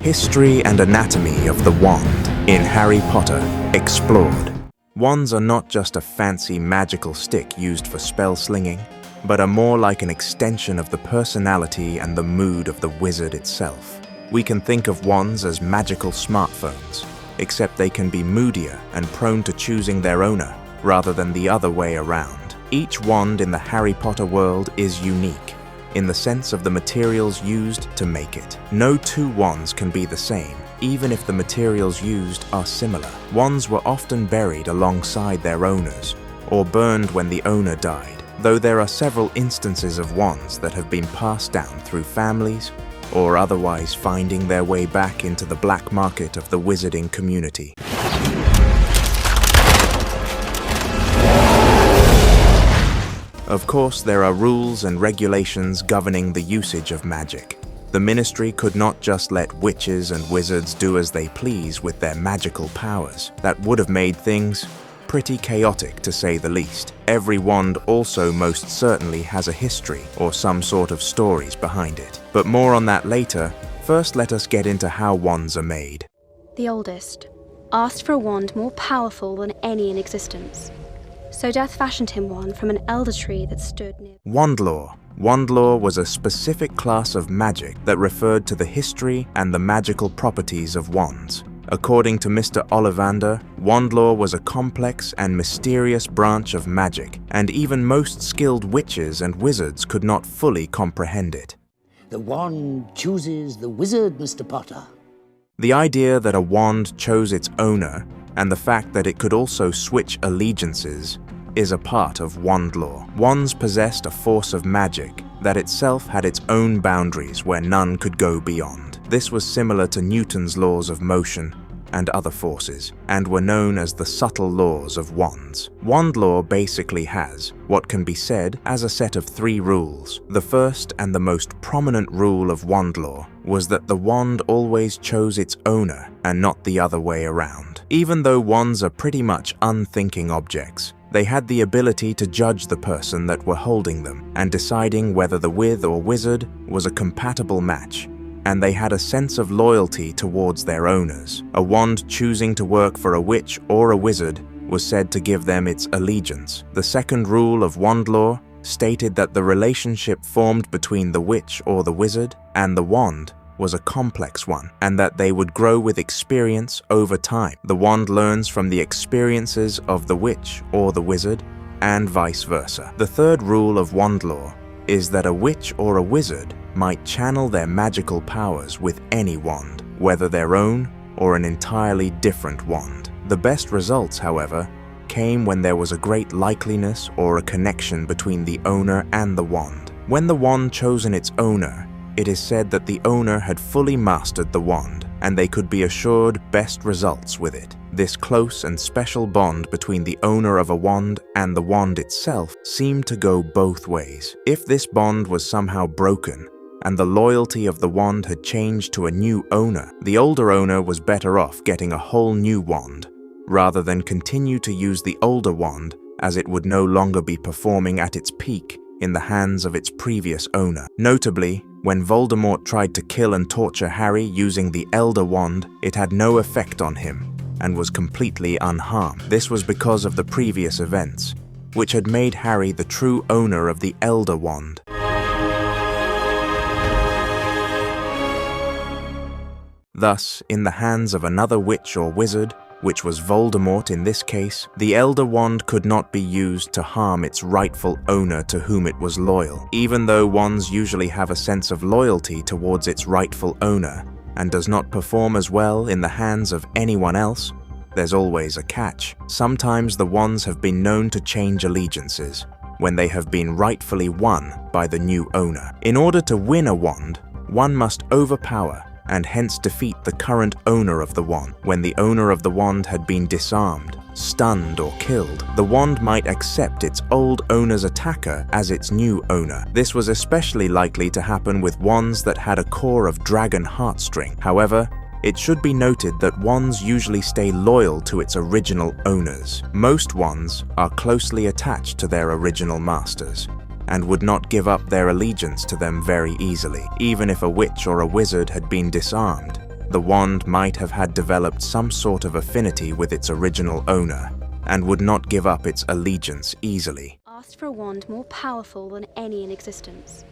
History and anatomy of the wand in Harry Potter Explored. Wands are not just a fancy magical stick used for spell slinging, but are more like an extension of the personality and the mood of the wizard itself. We can think of wands as magical smartphones, except they can be moodier and prone to choosing their owner rather than the other way around. Each wand in the Harry Potter world is unique in the sense of the materials used to make it. No two wands can be the same, even if the materials used are similar. Wands were often buried alongside their owners, or burned when the owner died, though there are several instances of wands that have been passed down through families, or otherwise finding their way back into the black market of the wizarding community. Of course, there are rules and regulations governing the usage of magic. The Ministry could not just let witches and wizards do as they please with their magical powers. That would have made things pretty chaotic, to say the least. Every wand also most certainly has a history or some sort of stories behind it. But more on that later. First, let us get into how wands are made. The oldest asked for a wand more powerful than any in existence. So Death fashioned him one from an elder tree that stood near. Wandlaw. Wandlaw was a specific class of magic that referred to the history and the magical properties of wands. According to Mr. Ollivander, Wandlaw was a complex and mysterious branch of magic, and even most skilled witches and wizards could not fully comprehend it. The wand chooses the wizard, Mr. Potter. The idea that a wand chose its owner, and the fact that it could also switch allegiances, is a part of Wandlaw. Wands possessed a force of magic that itself had its own boundaries where none could go beyond. This was similar to Newton's laws of motion and other forces, and were known as the subtle laws of wands. Wandlaw basically has what can be said as a set of 3 rules. The first and the most prominent rule of Wandlaw was that the wand always chose its owner and not the other way around. Even though wands are pretty much unthinking objects, they had the ability to judge the person that were holding them and deciding whether the wizard or wizard was a compatible match, and they had a sense of loyalty towards their owners. A wand choosing to work for a witch or a wizard was said to give them its allegiance. The second rule of Wandlaw stated that the relationship formed between the witch or the wizard and the wand was a complex one, and that they would grow with experience over time. The wand learns from the experiences of the witch or the wizard, and vice versa. The third rule of Wandlaw is that a witch or a wizard might channel their magical powers with any wand, whether their own or an entirely different wand. The best results, however, came when there was a great likeliness or a connection between the owner and the wand. When the wand chosen its owner, it is said that the owner had fully mastered the wand, and they could be assured best results with it. This close and special bond between the owner of a wand and the wand itself seemed to go both ways. If this bond was somehow broken, and the loyalty of the wand had changed to a new owner, the older owner was better off getting a whole new wand, rather than continue to use the older wand, as it would no longer be performing at its peak in the hands of its previous owner. Notably, when Voldemort tried to kill and torture Harry using the Elder Wand, it had no effect on him and was completely unharmed. This was because of the previous events, which had made Harry the true owner of the Elder Wand. Thus, in the hands of another witch or wizard, which was Voldemort in this case, the Elder Wand could not be used to harm its rightful owner to whom it was loyal. Even though wands usually have a sense of loyalty towards its rightful owner and does not perform as well in the hands of anyone else, there's always a catch. Sometimes the wands have been known to change allegiances when they have been rightfully won by the new owner. In order to win a wand, one must overpower and hence defeat the current owner of the wand. When the owner of the wand had been disarmed, stunned, or killed, the wand might accept its old owner's attacker as its new owner. This was especially likely to happen with wands that had a core of dragon heartstring. However, it should be noted that wands usually stay loyal to its original owners. Most wands are closely attached to their original masters, and would not give up their allegiance to them very easily. Even if a witch or a wizard had been disarmed, the wand might have had developed some sort of affinity with its original owner and would not give up its allegiance easily. Asked for a wand more powerful than any in existence,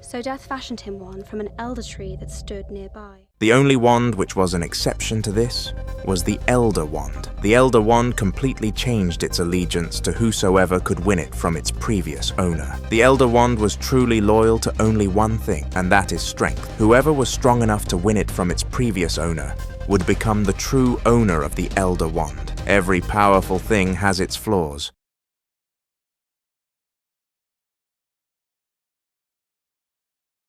so Death fashioned him one from an elder tree that stood nearby. The only wand which was an exception to this was the Elder Wand. The Elder Wand completely changed its allegiance to whosoever could win it from its previous owner. The Elder Wand was truly loyal to only one thing, and that is strength. Whoever was strong enough to win it from its previous owner would become the true owner of the Elder Wand. Every powerful thing has its flaws.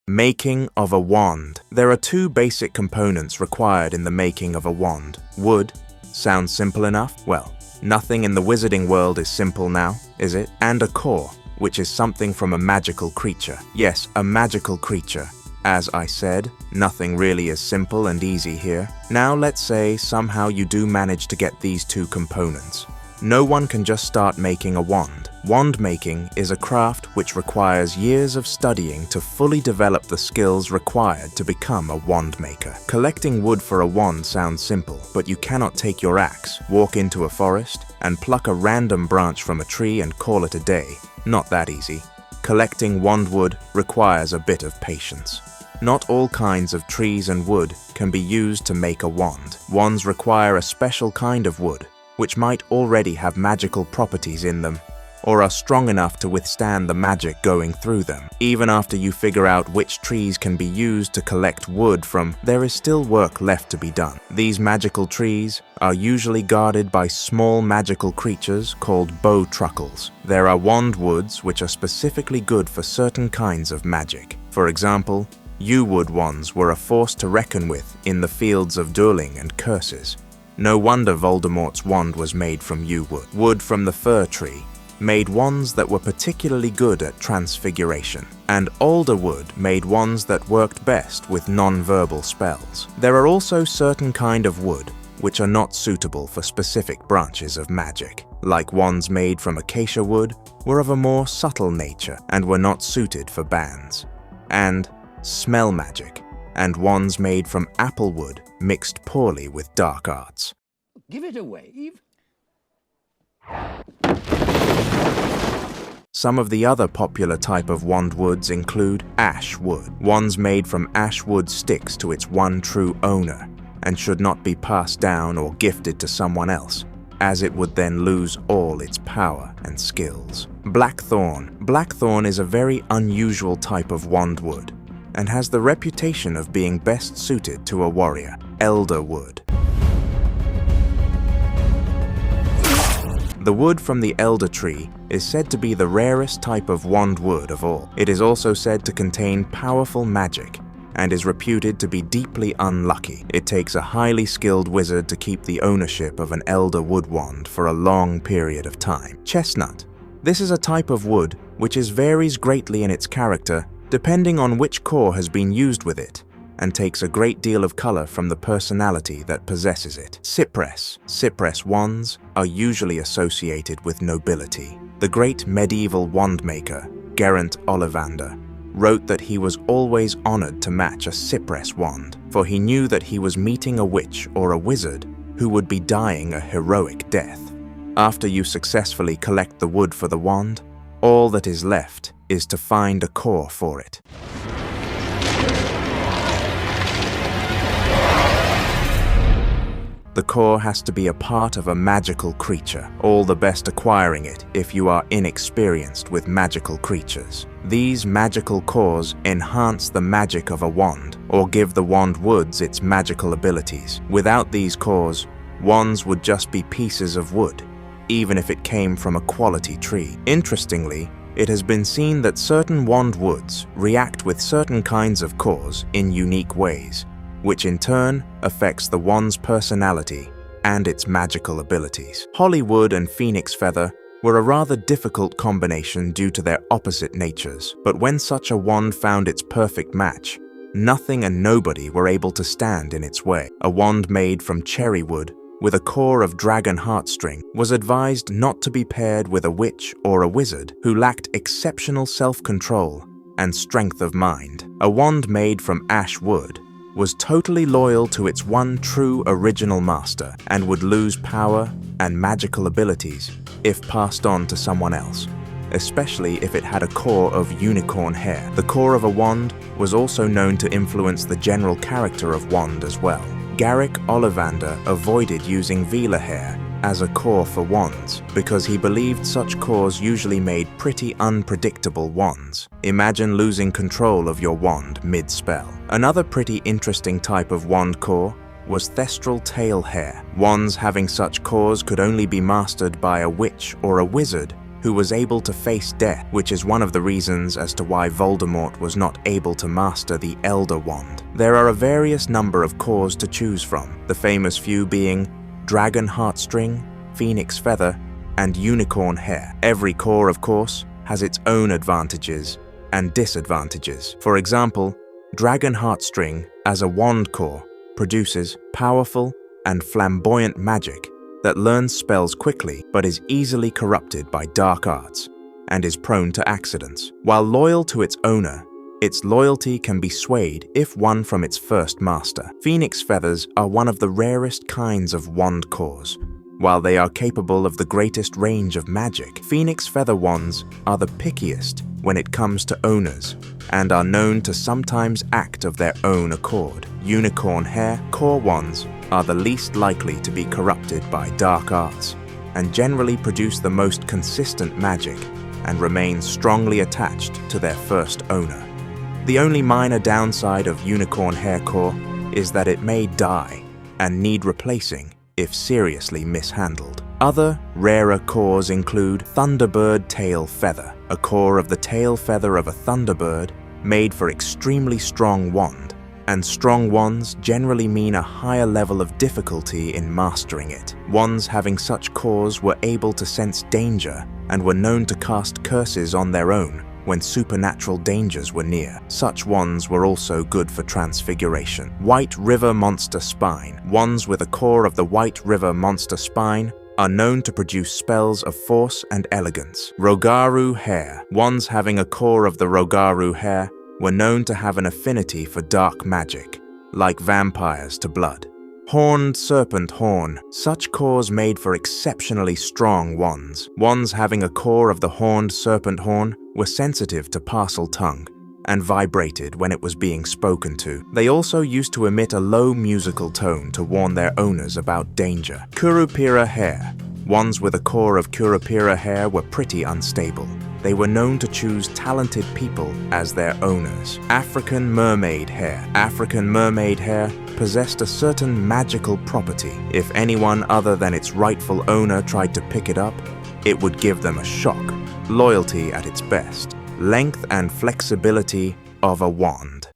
Making of a wand. There are two basic components required in the making of a wand. Wood. Sounds simple enough? Well, nothing in the wizarding world is simple now, is it? And a core, which is something from a magical creature. Yes, a magical creature. As I said, nothing really is simple and easy here. Now let's say somehow you do manage to get these two components. No one can just start making a wand. Wand making is a craft which requires years of studying to fully develop the skills required to become a wand maker. Collecting wood for a wand sounds simple, but you cannot take your axe, walk into a forest, and pluck a random branch from a tree and call it a day. Not that easy. Collecting wand wood requires a bit of patience. Not all kinds of trees and wood can be used to make a wand. Wands require a special kind of wood, which might already have magical properties in them, or are strong enough to withstand the magic going through them. Even after you figure out which trees can be used to collect wood from, there is still work left to be done. These magical trees are usually guarded by small magical creatures called bowtruckles. There are wand woods which are specifically good for certain kinds of magic. For example, yew-wood wands were a force to reckon with in the fields of dueling and curses. No wonder Voldemorts Wand was made from yew-wood. Wood from the fir tree made wands that were particularly good at transfiguration, and alder wood made wands that worked best with non-verbal spells. There are also certain kind of wood which are not suitable for specific branches of magic, like wands made from acacia wood were of a more subtle nature and were not suited for bands, and smell magic, and wands made from apple wood mixed poorly with dark arts. Give it a wave. Some of the other popular type of wand woods include ash wood. Wands made from ash wood sticks to its one true owner and should not be passed down or gifted to someone else, as it would then lose all its power and skills. Blackthornne. Blackthornne is a very unusual type of wand wood and has the reputation of being best suited to a warrior. Elder wood. The wood from the elder tree is said to be the rarest type of wand wood of all. It is also said to contain powerful magic and is reputed to be deeply unlucky. It takes a highly skilled wizard to keep the ownership of an elder wood wand for a long period of time. Chestnut. This is a type of wood which varies greatly in its character depending on which core has been used with it, and takes a great deal of color from the personality that possesses it. Cypress. Cypress wands are usually associated with nobility. The great medieval wand maker, Geraint Ollivander, wrote that he was always honored to match a cypress wand, for he knew that he was meeting a witch or a wizard who would be dying a heroic death. After you successfully collect the wood for the wand, all that is left is to find a core for it. The core has to be a part of a magical creature, all the best acquiring it if you are inexperienced with magical creatures. These magical cores enhance the magic of a wand, or give the wand woods its magical abilities. Without these cores, wands would just be pieces of wood, even if it came from a quality tree. Interestingly, it has been seen that certain wand woods react with certain kinds of cores in unique ways, which in turn affects the wand's personality and its magical abilities. Holly wood and phoenix feather were a rather difficult combination due to their opposite natures, but when such a wand found its perfect match, nothing and nobody were able to stand in its way. A wand made from cherry wood with a core of dragon heartstring was advised not to be paired with a witch or a wizard who lacked exceptional self-control and strength of mind. A wand made from ash wood was totally loyal to its one true original master and would lose power and magical abilities if passed on to someone else, especially if it had a core of unicorn hair. The core of a wand was also known to influence the general character of wand as well. Garrick Ollivander avoided using Velar hair as a core for wands because he believed such cores usually made pretty unpredictable wands. Imagine losing control of your wand mid-spell. Another pretty interesting type of wand core was thestral tail hair. Wands having such cores could only be mastered by a witch or a wizard who was able to face death, which is one of the reasons as to why Voldemort was not able to master the Elder Wand. There are a various number of cores to choose from, the famous few being Dragon Heartstring, Phoenix Feather, and Unicorn Hair. Every core, of course, has its own advantages and disadvantages. For example, Dragon Heartstring, as a wand core, produces powerful and flamboyant magic that learns spells quickly but is easily corrupted by dark arts and is prone to accidents. While loyal to its owner, its loyalty can be swayed if won from its first master. Phoenix Feathers are one of the rarest kinds of wand cores. While they are capable of the greatest range of magic, Phoenix Feather wands are the pickiest when it comes to owners and are known to sometimes act of their own accord. Unicorn Hair core wands are the least likely to be corrupted by dark arts and generally produce the most consistent magic and remain strongly attached to their first owner. The only minor downside of Unicorn Hair core is that it may die and need replacing if seriously mishandled. Other, rarer cores include Thunderbird Tail Feather, a core of the tail feather of a thunderbird made for extremely strong wand, and strong wands generally mean a higher level of difficulty in mastering it. Wands having such cores were able to sense danger and were known to cast curses on their own when supernatural dangers were near. Such wands were also good for transfiguration. White River Monster Spine. Wands with a core of the White River Monster Spine are known to produce spells of force and elegance. Rogaru Hair. Wands having a core of the Rogaru Hair were known to have an affinity for dark magic, like vampires to blood. Horned Serpent Horn. Such cores made for exceptionally strong wands. Wands having a core of the Horned Serpent Horn were sensitive to parcel tongue and vibrated when it was being spoken to. They also used to emit a low musical tone to warn their owners about danger. Curupira Hair. Wands with a core of Curupira Hair were pretty unstable. They were known to choose talented people as their owners. African Mermaid Hair. African Mermaid Hair possessed a certain magical property. If anyone other than its rightful owner tried to pick it up, it would give them a shock. Loyalty at its best. Length and flexibility of a wand.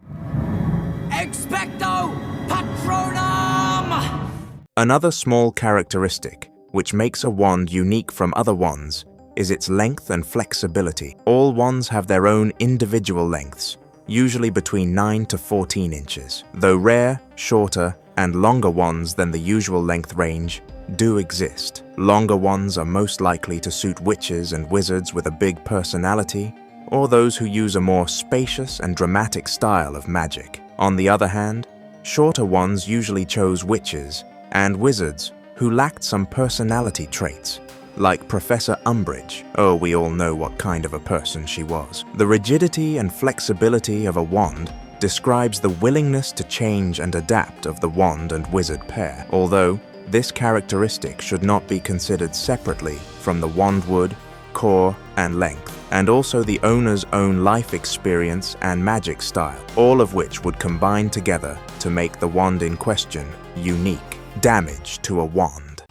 Expecto Patronum! Another small characteristic which makes a wand unique from other wands is its length and flexibility. All wands have their own individual lengths, usually between 9 to 14 inches. Though rare, shorter, and longer wands than the usual length range do exist. Longer wands are most likely to suit witches and wizards with a big personality, or those who use a more spacious and dramatic style of magic. On the other hand, shorter wands usually chose witches and wizards who lacked some personality traits, like Professor Umbridge. Oh, we all know what kind of a person she was. The rigidity and flexibility of a wand describes the willingness to change and adapt of the wand and wizard pair, although this characteristic should not be considered separately from the wand wood, core, and length, and also the owner's own life experience and magic style, all of which would combine together to make the wand in question unique. Damage to a wand.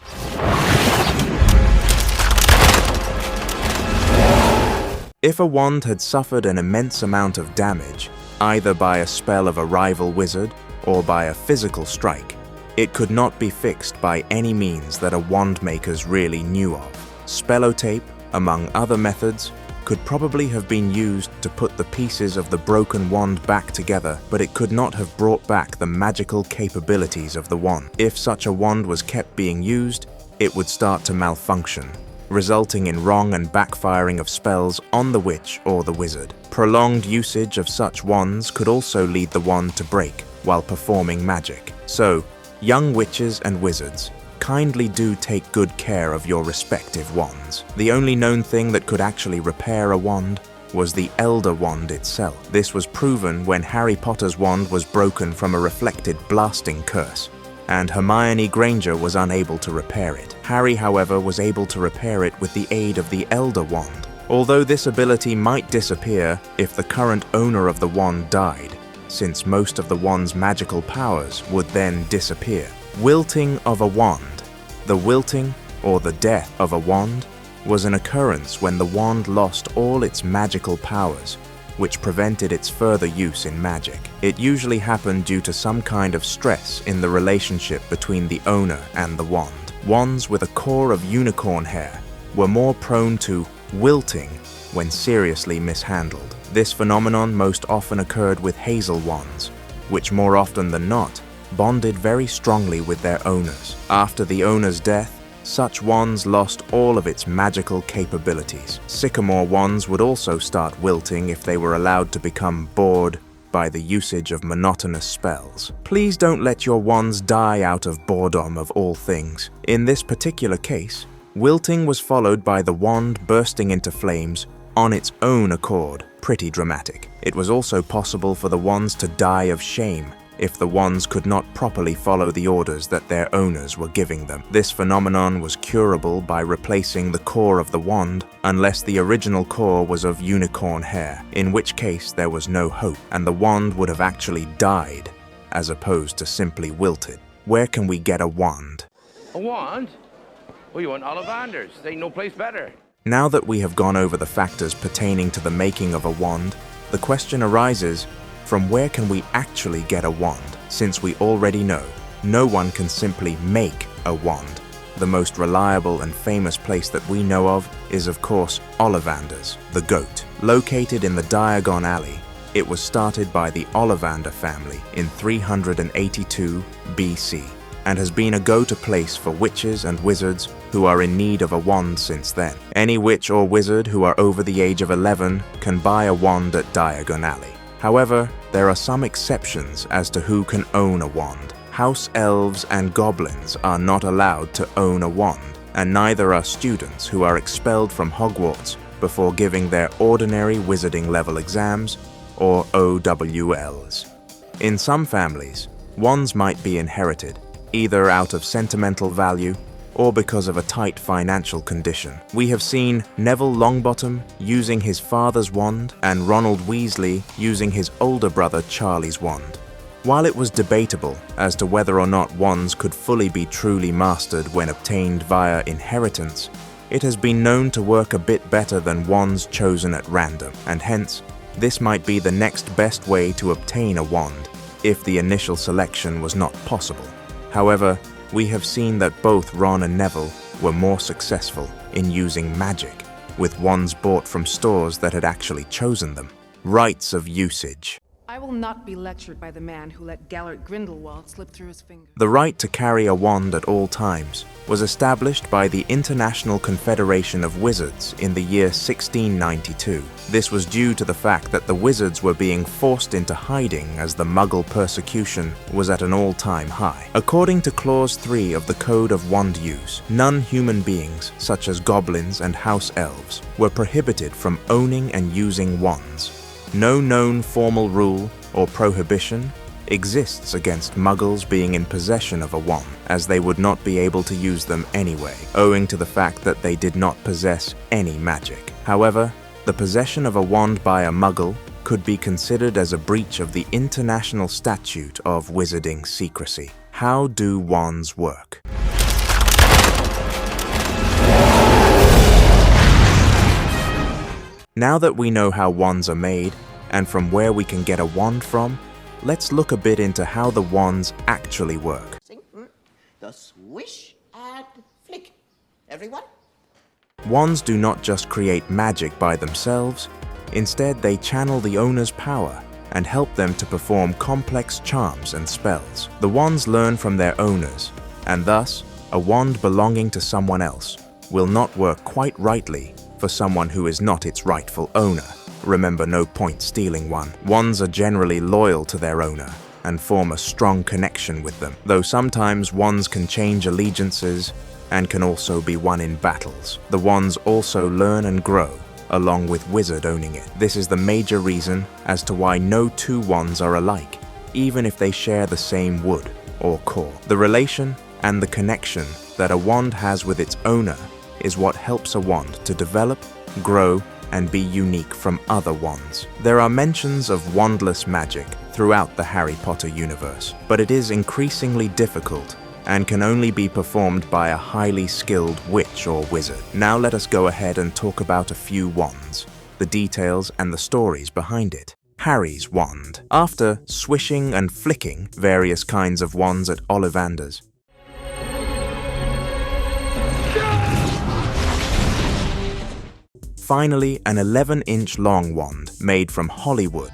If a wand had suffered an immense amount of damage, either by a spell of a rival wizard or by a physical strike, it could not be fixed by any means that a wand makers really knew of. Spellotape, among other methods, could probably have been used to put the pieces of the broken wand back together, but it could not have brought back the magical capabilities of the wand. If such a wand was kept being used, it would start to malfunction, resulting in wrong and backfiring of spells on the witch or the wizard. Prolonged usage of such wands could also lead the wand to break, while performing magic. So, young witches and wizards, kindly do take good care of your respective wands. The only known thing that could actually repair a wand was the Elder Wand itself. This was proven when Harry Potter's wand was broken from a reflected blasting curse, and Hermione Granger was unable to repair it. Harry, however, was able to repair it with the aid of the Elder Wand. Although this ability might disappear if the current owner of the wand died, since most of the wand's magical powers would then disappear. Wilting of a Wand. The wilting, or the death of a wand, was an occurrence when the wand lost all its magical powers, which prevented its further use in magic. It usually happened due to some kind of stress in the relationship between the owner and the wand. Wands with a core of unicorn hair were more prone to wilting when seriously mishandled. This phenomenon most often occurred with hazel wands, which more often than not bonded very strongly with their owners. After the owner's death, such wands lost all of its magical capabilities. Sycamore wands would also start wilting if they were allowed to become bored by the usage of monotonous spells. Please don't let your wands die out of boredom of all things. In this particular case, wilting was followed by the wand bursting into flames on its own accord. Pretty dramatic. It was also possible for the wands to die of shame if the wands could not properly follow the orders that their owners were giving them. This phenomenon was curable by replacing the core of the wand, unless the original core was of unicorn hair, in which case there was no hope, and the wand would have actually died, as opposed to simply wilted. Where can we get a wand? A wand? Well, you want Ollivanders. There ain't no place better. Now that we have gone over the factors pertaining to the making of a wand, the question arises, from where can we actually get a wand? Since we already know, no one can simply make a wand. The most reliable and famous place that we know of is, of course, Ollivander's, the goat. Located in the Diagon Alley, it was started by the Ollivander family in 382 BC and has been a go-to place for witches and wizards who are in need of a wand since then. Any witch or wizard who are over the age of 11 can buy a wand at Diagon Alley. However, there are some exceptions as to who can own a wand. House elves and goblins are not allowed to own a wand, and neither are students who are expelled from Hogwarts before giving their ordinary wizarding level exams, or OWLs. In some families, wands might be inherited, either out of sentimental value or because of a tight financial condition. We have seen Neville Longbottom using his father's wand and Ronald Weasley using his older brother Charlie's wand. While it was debatable as to whether or not wands could fully be truly mastered when obtained via inheritance, it has been known to work a bit better than wands chosen at random, and hence, this might be the next best way to obtain a wand, if the initial selection was not possible. However, we have seen that both Ron and Neville were more successful in using magic, with wands bought from stores that had actually chosen them. Rites of usage. I will not be lectured by the man who let Gellert Grindelwald slip through his fingers. The right to carry a wand at all times was established by the International Confederation of Wizards in the year 1692. This was due to the fact that the wizards were being forced into hiding as the Muggle persecution was at an all-time high. According to Clause 3 of the Code of Wand Use, non-human beings, such as goblins and house elves, were prohibited from owning and using wands. No known formal rule or prohibition exists against Muggles being in possession of a wand, as they would not be able to use them anyway, owing to the fact that they did not possess any magic. However, the possession of a wand by a Muggle could be considered as a breach of the International Statute of Wizarding Secrecy. How do wands work? Now that we know how wands are made, and from where we can get a wand from, let's look a bit into how the wands actually work. The swish and flick. Everyone? Wands do not just create magic by themselves, instead they channel the owner's power and help them to perform complex charms and spells. The wands learn from their owners, and thus, a wand belonging to someone else will not work quite rightly for someone who is not its rightful owner. Remember, no point stealing one. Wands are generally loyal to their owner, and form a strong connection with them, though sometimes wands can change allegiances and can also be won in battles. The wands also learn and grow, along with wizard owning it. This is the major reason as to why no two wands are alike, even if they share the same wood or core. The relation and the connection that a wand has with its owner is what helps a wand to develop, grow, and be unique from other wands. There are mentions of wandless magic throughout the Harry Potter universe, but it is increasingly difficult and can only be performed by a highly skilled witch or wizard. Now let us go ahead and talk about a few wands, the details and the stories behind it. Harry's Wand. After swishing and flicking various kinds of wands at Ollivanders, finally, an 11-inch long wand made from Hollywood.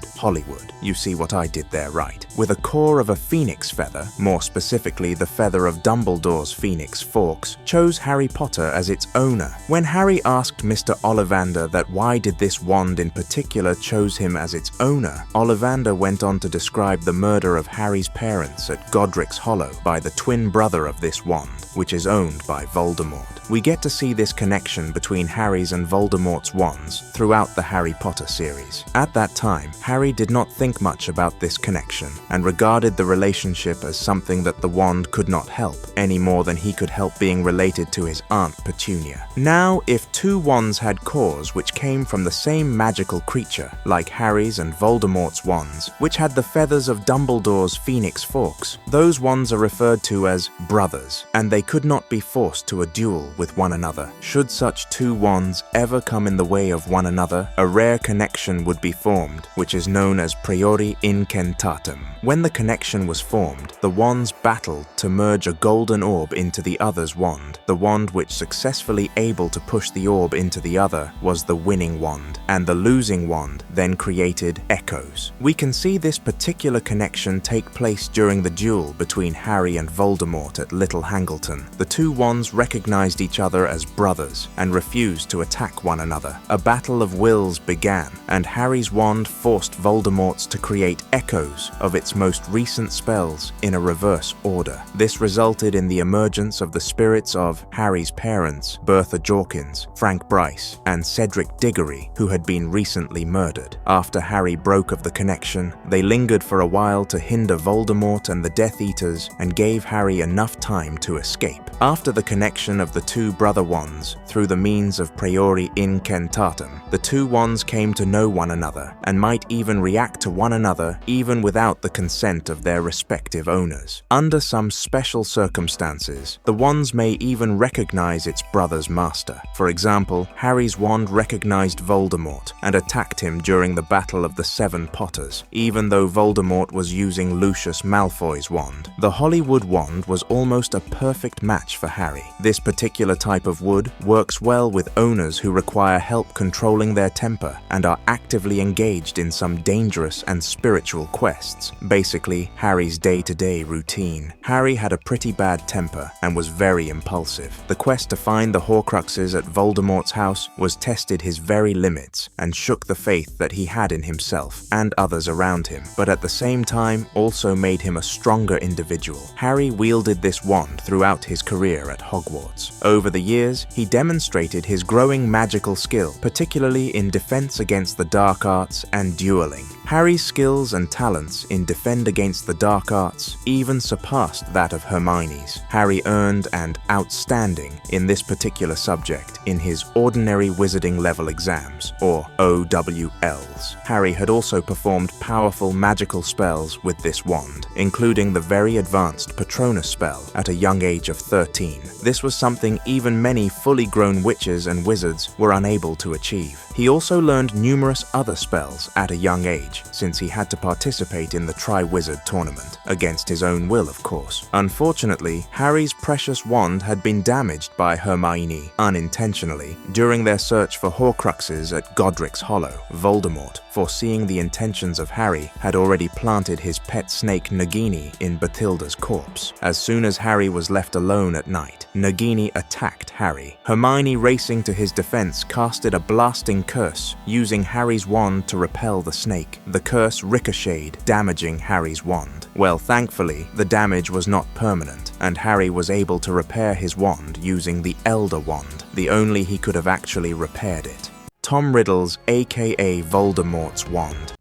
You see what I did there, right? With a core of a phoenix feather, more specifically the feather of Dumbledore's phoenix forks, chose Harry Potter as its owner. When Harry asked Mr. Ollivander that why did this wand in particular chose him as its owner, Ollivander went on to describe the murder of Harry's parents at Godric's Hollow by the twin brother of this wand, which is owned by Voldemort. We get to see this connection between Harry's and Voldemort's wands throughout the Harry Potter series. At that time, Harry did not think much about this connection and regarded the relationship as something that the wand could not help, any more than he could help being related to his Aunt Petunia. Now, if two wands had cores which came from the same magical creature, like Harry's and Voldemort's wands, which had the feathers of Dumbledore's phoenix forks, those wands are referred to as brothers, and they could not be forced to a duel with one another. Should such two wands ever come in the way of one another, a rare connection would be formed, which is known as priori incentatum. When the connection was formed, the wands battled to merge a golden orb into the other's wand. The wand which successfully able to push the orb into the other was the winning wand, and the losing wand then created echoes. We can see this particular connection take place during the duel between Harry and Voldemort at Little Hangleton. The two wands recognized each other as brothers and refused to attack one another. A battle of wills began, and Harry's wand forced Voldemort's to create echoes of its most recent spells in a reverse order. This resulted in the emergence of the spirits of Harry's parents, Bertha Jorkins, Frank Bryce, and Cedric Diggory, who had been recently murdered. After Harry broke of the connection, they lingered for a while to hinder Voldemort and the Death Eaters and gave Harry enough time to escape. After the connection of the two brother wands through the means of priori incentatum, the two wands came to know one another and might even react to one another even without the consent of their respective owners. Under some special circumstances, the wands may even recognize its brother's master. For example, Harry's wand recognized Voldemort and attacked him during the Battle of the Seven Potters, even though Voldemort was using Lucius Malfoy's wand. The Hollywood wand was almost a perfect match for Harry. This particular type of wood works well with owners who require help controlling their temper and are actively engaged in some dangerous and spiritual quests, basically Harry's day-to-day routine. Harry had a pretty bad temper and was very impulsive. The quest to find the Horcruxes at Voldemort's house was tested his very limits and shook the faith that he had in himself and others around him, but at the same time also made him a stronger individual. Harry wielded this wand throughout his career at Hogwarts. Over the years, he demonstrated his growing magical skill, particularly in defense against the dark arts and dueling. Harry's skills and talents in defend against the dark arts even surpassed that of Hermione's. Harry earned an outstanding in this particular subject in his ordinary wizarding level exams, or OWLs. Harry had also performed powerful magical spells with this wand, including the very advanced Patronus spell at a young age of 13. This was something even many fully grown witches and wizards were unable to achieve. He also learned numerous other spells at a young age, since he had to participate in the Tri-Wizard tournament, against his own will of course. Unfortunately, Harry's precious wand had been damaged by Hermione, unintentionally, during their search for Horcruxes at Godric's Hollow. Voldemort, foreseeing the intentions of Harry, had already planted his pet snake Nagini in Bathilda's corpse. As soon as Harry was left alone at night, Nagini attacked Harry. Hermione, racing to his defense, casted a blasting divine curse, using Harry's wand to repel the snake. The curse ricocheted, damaging Harry's wand. Well, thankfully, the damage was not permanent, and Harry was able to repair his wand using the Elder Wand, the only he could have actually repaired it. Tom Riddle's aka Voldemorts Wand.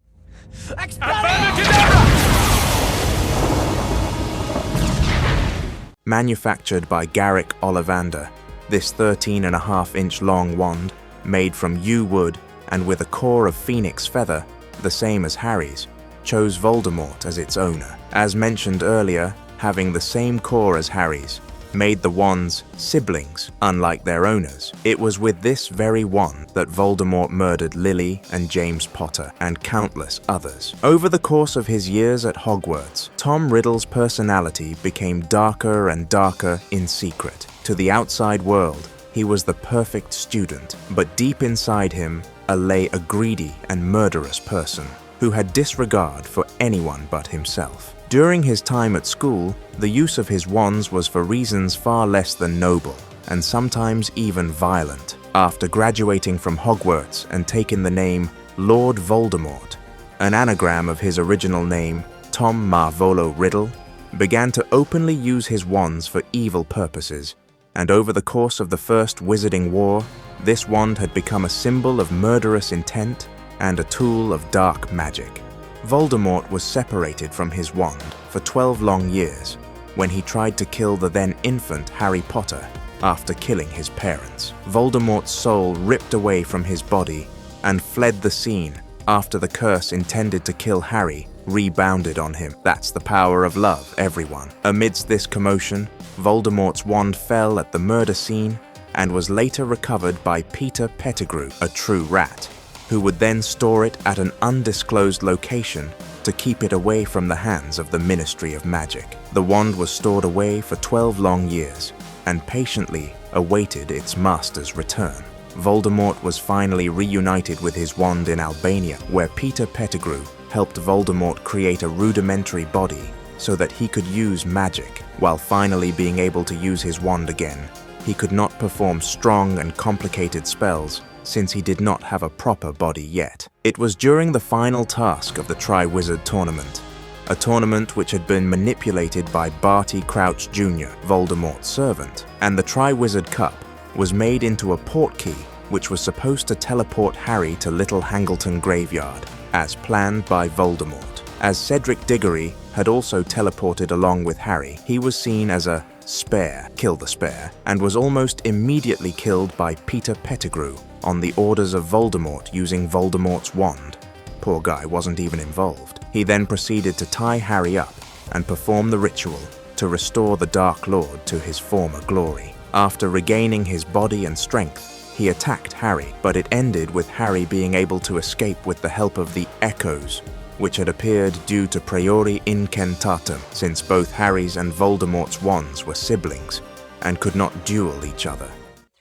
Manufactured by Garrick Ollivander, this 13.5-inch long wand, made from yew wood and with a core of phoenix feather, the same as Harry's, chose Voldemort as its owner. As mentioned earlier, having the same core as Harry's made the wands siblings, unlike their owners. It was with this very wand that Voldemort murdered Lily and James Potter, and countless others. Over the course of his years at Hogwarts, Tom Riddle's personality became darker and darker in secret. To the outside world, he was the perfect student, but deep inside him lay a greedy and murderous person who had disregard for anyone but himself. During his time at school, the use of his wands was for reasons far less than noble, and sometimes even violent. After graduating from Hogwarts and taking the name Lord Voldemort, an anagram of his original name, Tom Marvolo Riddle, began to openly use his wands for evil purposes, and over the course of the First Wizarding War, this wand had become a symbol of murderous intent and a tool of dark magic. Voldemort was separated from his wand for 12 long years when he tried to kill the then infant Harry Potter after killing his parents. Voldemort's soul ripped away from his body and fled the scene after the curse intended to kill Harry rebounded on him. That's the power of love, everyone. Amidst this commotion, Voldemort's wand fell at the murder scene and was later recovered by Peter Pettigrew, a true rat, who would then store it at an undisclosed location to keep it away from the hands of the Ministry of Magic. The wand was stored away for 12 long years and patiently awaited its master's return. Voldemort was finally reunited with his wand in Albania, where Peter Pettigrew helped Voldemort create a rudimentary body so that he could use magic. While finally being able to use his wand again, he could not perform strong and complicated spells since he did not have a proper body yet. It was during the final task of the Triwizard Tournament, a tournament which had been manipulated by Barty Crouch Jr., Voldemort's servant, and the Triwizard Cup was made into a portkey which was supposed to teleport Harry to Little Hangleton Graveyard, as planned by Voldemort. As Cedric Diggory had also teleported along with Harry, he was seen as a spare, kill the spare, and was almost immediately killed by Peter Pettigrew on the orders of Voldemort using Voldemorts Wand. Poor guy wasn't even involved. He then proceeded to tie Harry up and perform the ritual to restore the Dark Lord to his former glory. After regaining his body and strength, he attacked Harry, but it ended with Harry being able to escape with the help of the Echoes, which had appeared due to Priori Incentatum, since both Harry's and Voldemort's wands were siblings and could not duel each other.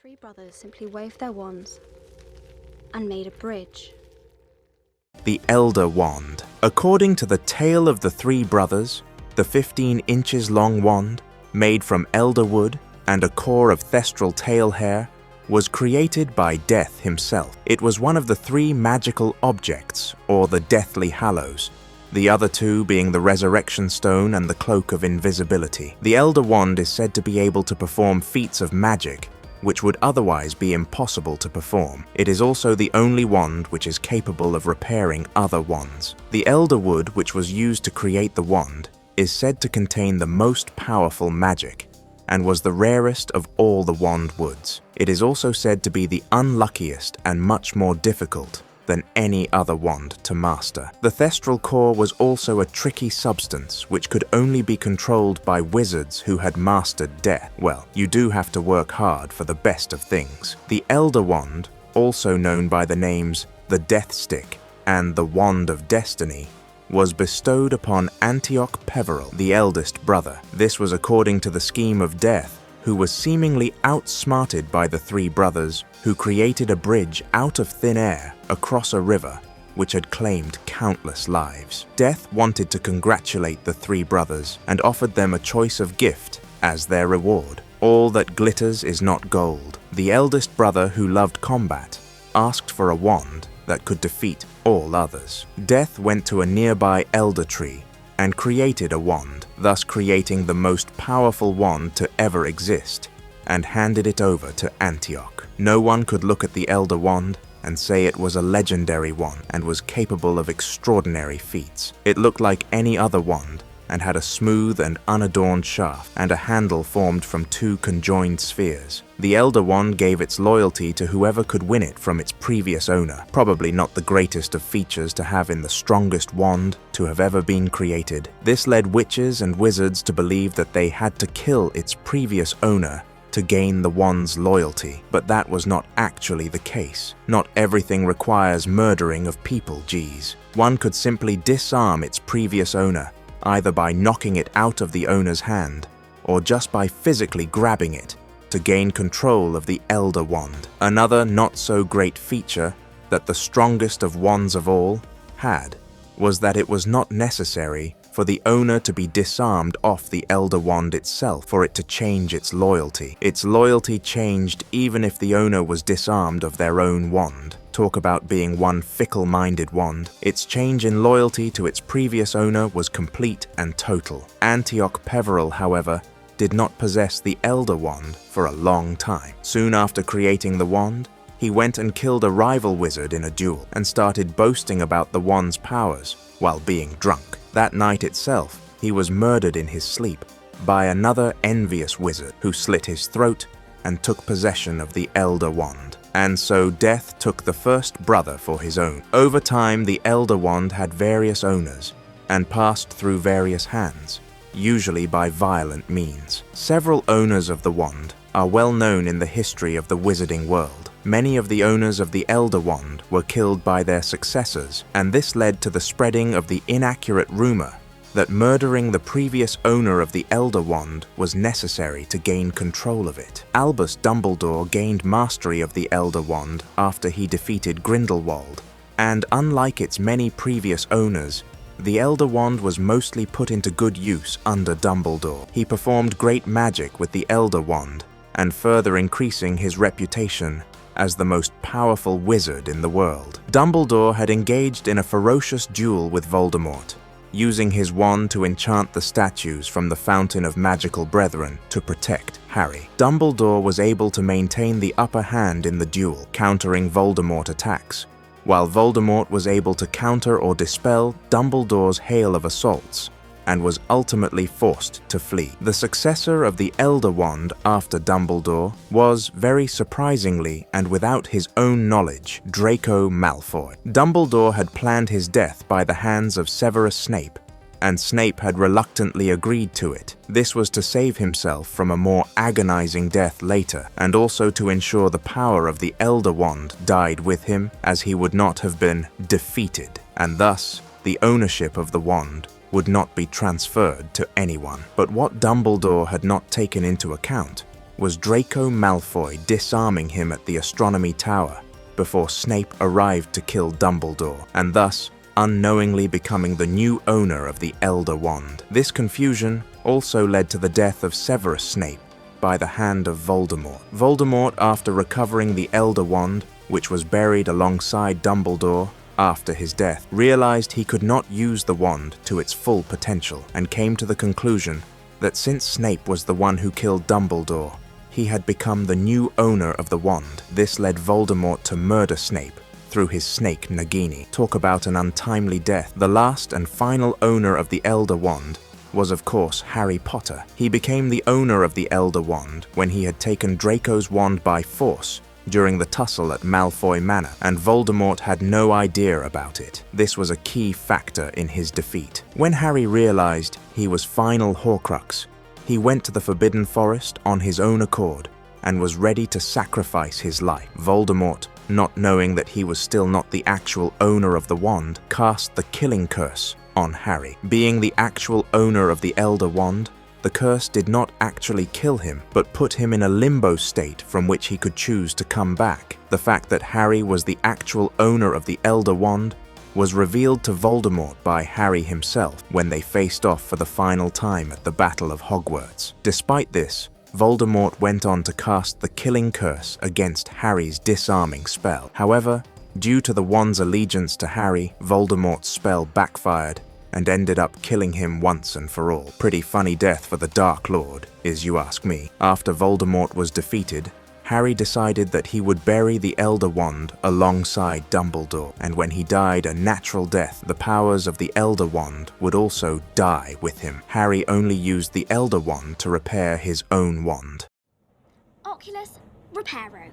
Three brothers simply waved their wands and made a bridge. The Elder Wand. According to the Tale of the Three Brothers, the 15 inches long wand, made from elder wood and a core of thestral tail hair, was created by Death himself. It was one of the three magical objects, or the Deathly Hallows, the other two being the Resurrection Stone and the Cloak of Invisibility. The Elder Wand is said to be able to perform feats of magic, which would otherwise be impossible to perform. It is also the only wand which is capable of repairing other wands. The elder wood which was used to create the wand is said to contain the most powerful magic, and was the rarest of all the wand woods. It is also said to be the unluckiest and much more difficult than any other wand to master. The thestral core was also a tricky substance which could only be controlled by wizards who had mastered death. Well, you do have to work hard for the best of things. The Elder Wand, also known by the names the Death Stick and the Wand of Destiny, was bestowed upon Antioch Peverell, the eldest brother. This was according to the scheme of Death, who was seemingly outsmarted by the three brothers, who created a bridge out of thin air across a river which had claimed countless lives. Death wanted to congratulate the three brothers and offered them a choice of gift as their reward. All that glitters is not gold. The eldest brother, who loved combat, asked for a wand that could defeat all others. Death went to a nearby elder tree and created a wand, thus creating the most powerful wand to ever exist, and handed it over to Antioch. No one could look at the Elder Wand and say it was a legendary wand and was capable of extraordinary feats. It looked like any other wand and had a smooth and unadorned shaft and a handle formed from two conjoined spheres. The Elder Wand gave its loyalty to whoever could win it from its previous owner, probably not the greatest of features to have in the strongest wand to have ever been created. This led witches and wizards to believe that they had to kill its previous owner to gain the wand's loyalty, but that was not actually the case. Not everything requires murdering of people, geez. One could simply disarm its previous owner, either by knocking it out of the owner's hand, or just by physically grabbing it to gain control of the Elder Wand. Another not-so-great feature that the strongest of wands of all had was that it was not necessary for the owner to be disarmed off the Elder Wand itself for it to change its loyalty. Its loyalty changed even if the owner was disarmed of their own wand. Talk about being one fickle-minded wand. Its change in loyalty to its previous owner was complete and total. Antioch Peveril, however, did not possess the Elder Wand for a long time. Soon after creating the wand, he went and killed a rival wizard in a duel and started boasting about the wand's powers while being drunk. That night itself, he was murdered in his sleep by another envious wizard who slit his throat and took possession of the Elder Wand. And so Death took the first brother for his own. Over time, the Elder Wand had various owners and passed through various hands, usually by violent means. Several owners of the wand are well known in the history of the wizarding world. Many of the owners of the Elder Wand were killed by their successors, and this led to the spreading of the inaccurate rumor that murdering the previous owner of the Elder Wand was necessary to gain control of it. Albus Dumbledore gained mastery of the Elder Wand after he defeated Grindelwald, and unlike its many previous owners, the Elder Wand was mostly put into good use under Dumbledore. He performed great magic with the Elder Wand, and further increasing his reputation as the most powerful wizard in the world. Dumbledore had engaged in a ferocious duel with Voldemort, using his wand to enchant the statues from the Fountain of Magical Brethren to protect Harry. Dumbledore was able to maintain the upper hand in the duel, countering Voldemort attacks, while Voldemort was able to counter or dispel Dumbledore's hail of assaults, and was ultimately forced to flee. The successor of the Elder Wand after Dumbledore was, very surprisingly and without his own knowledge, Draco Malfoy. Dumbledore had planned his death by the hands of Severus Snape, and Snape had reluctantly agreed to it. This was to save himself from a more agonizing death later, and also to ensure the power of the Elder Wand died with him, as he would not have been defeated, and thus the ownership of the wand would not be transferred to anyone. But what Dumbledore had not taken into account was Draco Malfoy disarming him at the Astronomy Tower before Snape arrived to kill Dumbledore, and thus unknowingly becoming the new owner of the Elder Wand. This confusion also led to the death of Severus Snape by the hand of Voldemort. Voldemort, after recovering the Elder Wand, which was buried alongside Dumbledore after his death, realized he could not use the wand to its full potential, and came to the conclusion that since Snape was the one who killed Dumbledore, he had become the new owner of the wand. This led Voldemort to murder Snape through his snake Nagini. Talk about an untimely death. The last and final owner of the Elder Wand was, of course, Harry Potter. He became the owner of the Elder Wand when he had taken Draco's wand by force during the tussle at Malfoy Manor, and Voldemort had no idea about it. This was a key factor in his defeat. When Harry realized he was final Horcrux, he went to the Forbidden Forest on his own accord and was ready to sacrifice his life. Voldemort, not knowing that he was still not the actual owner of the wand, cast the killing curse on Harry. Being the actual owner of the Elder Wand, the curse did not actually kill him, but put him in a limbo state from which he could choose to come back. The fact that Harry was the actual owner of the Elder Wand was revealed to Voldemort by Harry himself when they faced off for the final time at the Battle of Hogwarts. Despite this, Voldemort went on to cast the killing curse against Harry's disarming spell. However, due to the wand's allegiance to Harry, Voldemort's spell backfired and ended up killing him once and for all. Pretty funny death for the Dark Lord, is you ask me. After Voldemort was defeated, Harry decided that he would bury the Elder Wand alongside Dumbledore, and when he died a natural death, the powers of the Elder Wand would also die with him. Harry only used the Elder Wand to repair his own wand. Oculus Reparo.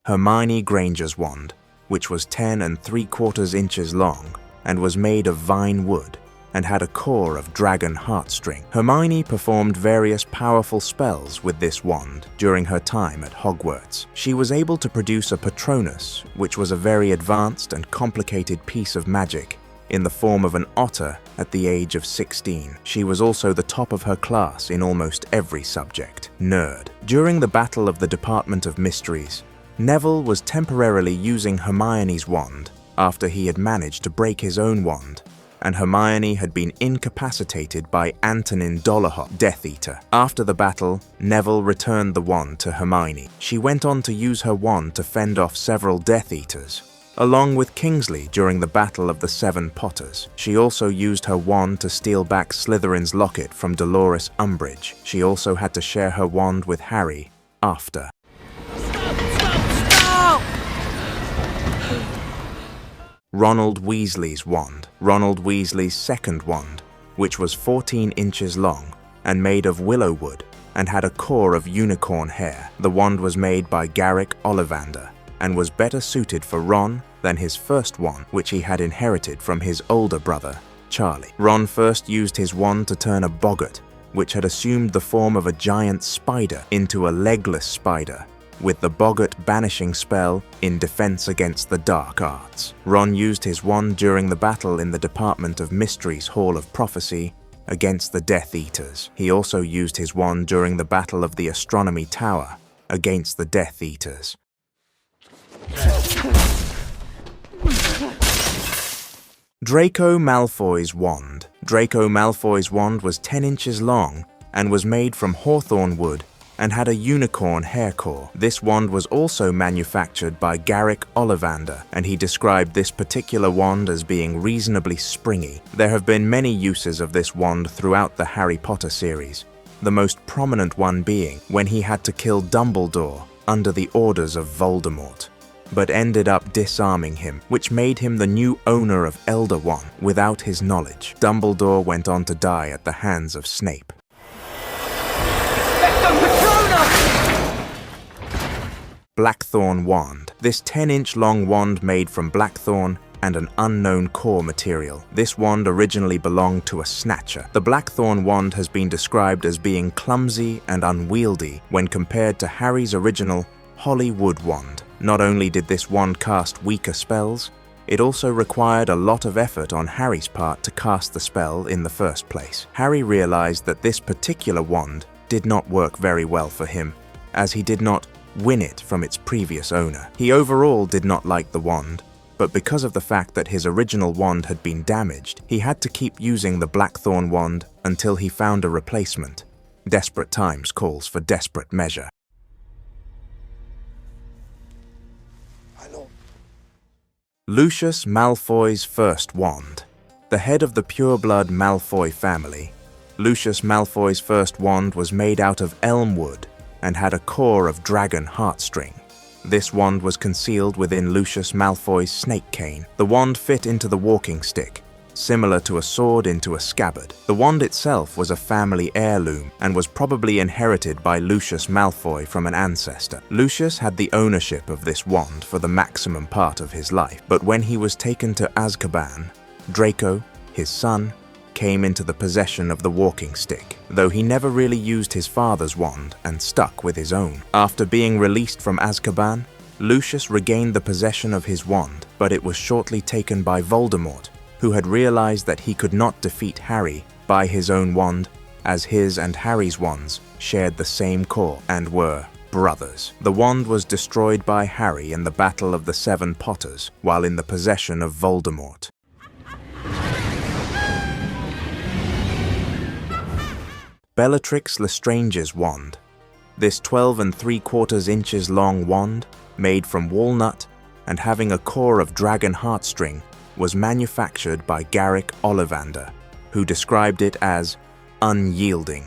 Hermione Granger's wand, which was 10 3/4 inches long and was made of vine wood, and had a core of dragon heartstring. Hermione performed various powerful spells with this wand during her time at Hogwarts. She was able to produce a Patronus, which was a very advanced and complicated piece of magic, in the form of an otter at the age of 16. She was also the top of her class in almost every subject. Nerd. During the Battle of the Department of Mysteries, Neville was temporarily using Hermione's wand after he had managed to break his own wand, and Hermione had been incapacitated by Antonin Dolohop, Death Eater. After the battle, Neville returned the wand to Hermione. She went on to use her wand to fend off several Death Eaters, along with Kingsley during the Battle of the Seven Potters. She also used her wand to steal back Slytherin's locket from Dolores Umbridge. She also had to share her wand with Harry after. Ronald Weasley's Wand. Ronald Weasley's second wand, which was 14 inches long and made of willow wood and had a core of unicorn hair. The wand was made by Garrick Ollivander and was better suited for Ron than his first wand, which he had inherited from his older brother, Charlie. Ron first used his wand to turn a boggart, which had assumed the form of a giant spider, into a legless spider, with the boggart banishing spell in defense against the dark arts. Ron used his wand during the battle in the Department of Mysteries Hall of Prophecy against the Death Eaters. He also used his wand during the Battle of the Astronomy Tower against the Death Eaters. Draco Malfoy's Wand. Draco Malfoy's wand was 10 inches long and was made from hawthorn wood and had a unicorn hair core. This wand was also manufactured by Garrick Ollivander, and he described this particular wand as being reasonably springy. There have been many uses of this wand throughout the Harry Potter series, the most prominent one being when he had to kill Dumbledore under the orders of Voldemort, but ended up disarming him, which made him the new owner of Elder Wand without his knowledge. Dumbledore went on to die at the hands of Snape. Blackthornne Wand. This 10-inch long wand made from blackthorn and an unknown core material. This wand originally belonged to a snatcher. The Blackthornne Wand has been described as being clumsy and unwieldy when compared to Harry's original Hollywood Wand. Not only did this wand cast weaker spells, it also required a lot of effort on Harry's part to cast the spell in the first place. Harry realized that this particular wand did not work very well for him, as he did not win it from its previous owner. He overall did not like the wand, but because of the fact that his original wand had been damaged, he had to keep using the Blackthornne Wand until he found a replacement. Desperate times calls for desperate measure. Lucius Malfoy's first wand. The head of the pureblood Malfoy family, Lucius Malfoy's first wand was made out of elm wood and had a core of dragon heartstring. This wand was concealed within Lucius Malfoy's snake cane. The wand fit into the walking stick, similar to a sword into a scabbard. The wand itself was a family heirloom and was probably inherited by Lucius Malfoy from an ancestor. Lucius had the ownership of this wand for the maximum part of his life, but when he was taken to Azkaban, Draco, his son, came into the possession of the walking stick, though he never really used his father's wand and stuck with his own. After being released from Azkaban, Lucius regained the possession of his wand, but it was shortly taken by Voldemort, who had realized that he could not defeat Harry by his own wand, as his and Harry's wands shared the same core and were brothers. The wand was destroyed by Harry in the Battle of the Seven Potters while in the possession of Voldemort. Bellatrix Lestrange's wand. This 12 3/4 inches long wand, made from walnut and having a core of dragon heartstring, was manufactured by Garrick Ollivander, who described it as unyielding.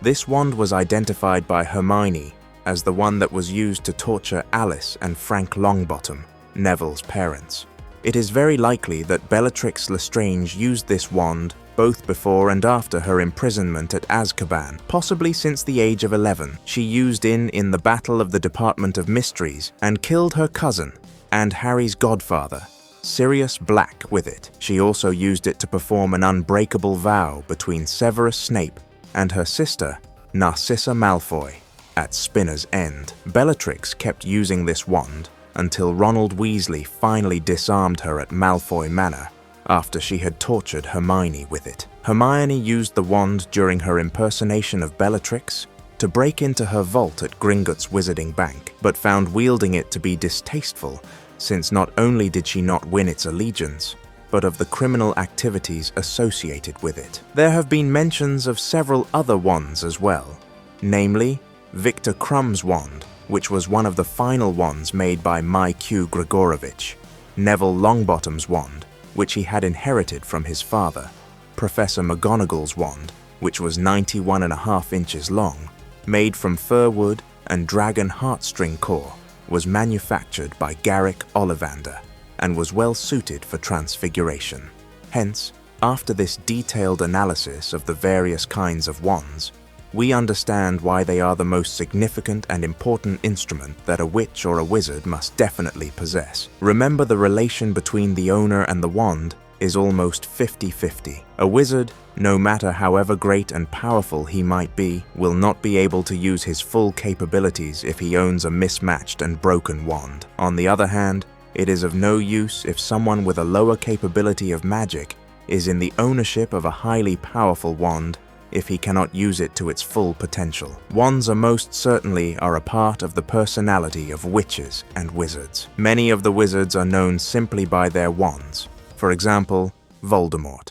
This wand was identified by Hermione as the one that was used to torture Alice and Frank Longbottom, Neville's parents. It is very likely that Bellatrix Lestrange used this wand both before and after her imprisonment at Azkaban, possibly since the age of 11. She used in the Battle of the Department of Mysteries and killed her cousin and Harry's godfather, Sirius Black, with it. She also used it to perform an unbreakable vow between Severus Snape and her sister, Narcissa Malfoy, at Spinner's End. Bellatrix kept using this wand until Ronald Weasley finally disarmed her at Malfoy Manor after she had tortured Hermione with it. Hermione used the wand during her impersonation of Bellatrix to break into her vault at Gringotts Wizarding Bank, but found wielding it to be distasteful, since not only did she not win its allegiance, but of the criminal activities associated with it. There have been mentions of several other wands as well, namely Victor Krumm's wand, which was one of the final wands made by Q. Gregorovitch, Neville Longbottom's wand, which he had inherited from his father, Professor McGonagall's wand, which was 91.5 inches long, made from fir wood and dragon heartstring core, was manufactured by Garrick Ollivander and was well suited for transfiguration. Hence, after this detailed analysis of the various kinds of wands, we understand why they are the most significant and important instrument that a witch or a wizard must definitely possess. Remember, the relation between the owner and the wand is almost 50-50. A wizard, no matter however great and powerful he might be, will not be able to use his full capabilities if he owns a mismatched and broken wand. On the other hand, it is of no use if someone with a lower capability of magic is in the ownership of a highly powerful wand if he cannot use it to its full potential. Wands are most certainly a part of the personality of witches and wizards. Many of the wizards are known simply by their wands. For example, Voldemort.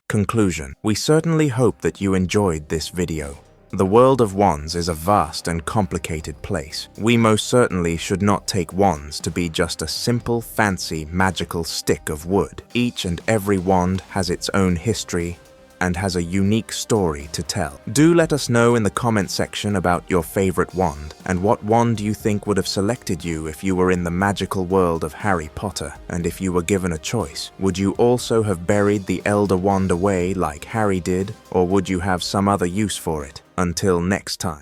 Conclusion. We certainly hope that you enjoyed this video. The world of wands is a vast and complicated place. We most certainly should not take wands to be just a simple, fancy, magical stick of wood. Each and every wand has its own history and has a unique story to tell. Do let us know in the comment section about your favorite wand and what wand you think would have selected you if you were in the magical world of Harry Potter. And if you were given a choice, would you also have buried the Elder Wand away like Harry did, or would you have some other use for it? Until next time.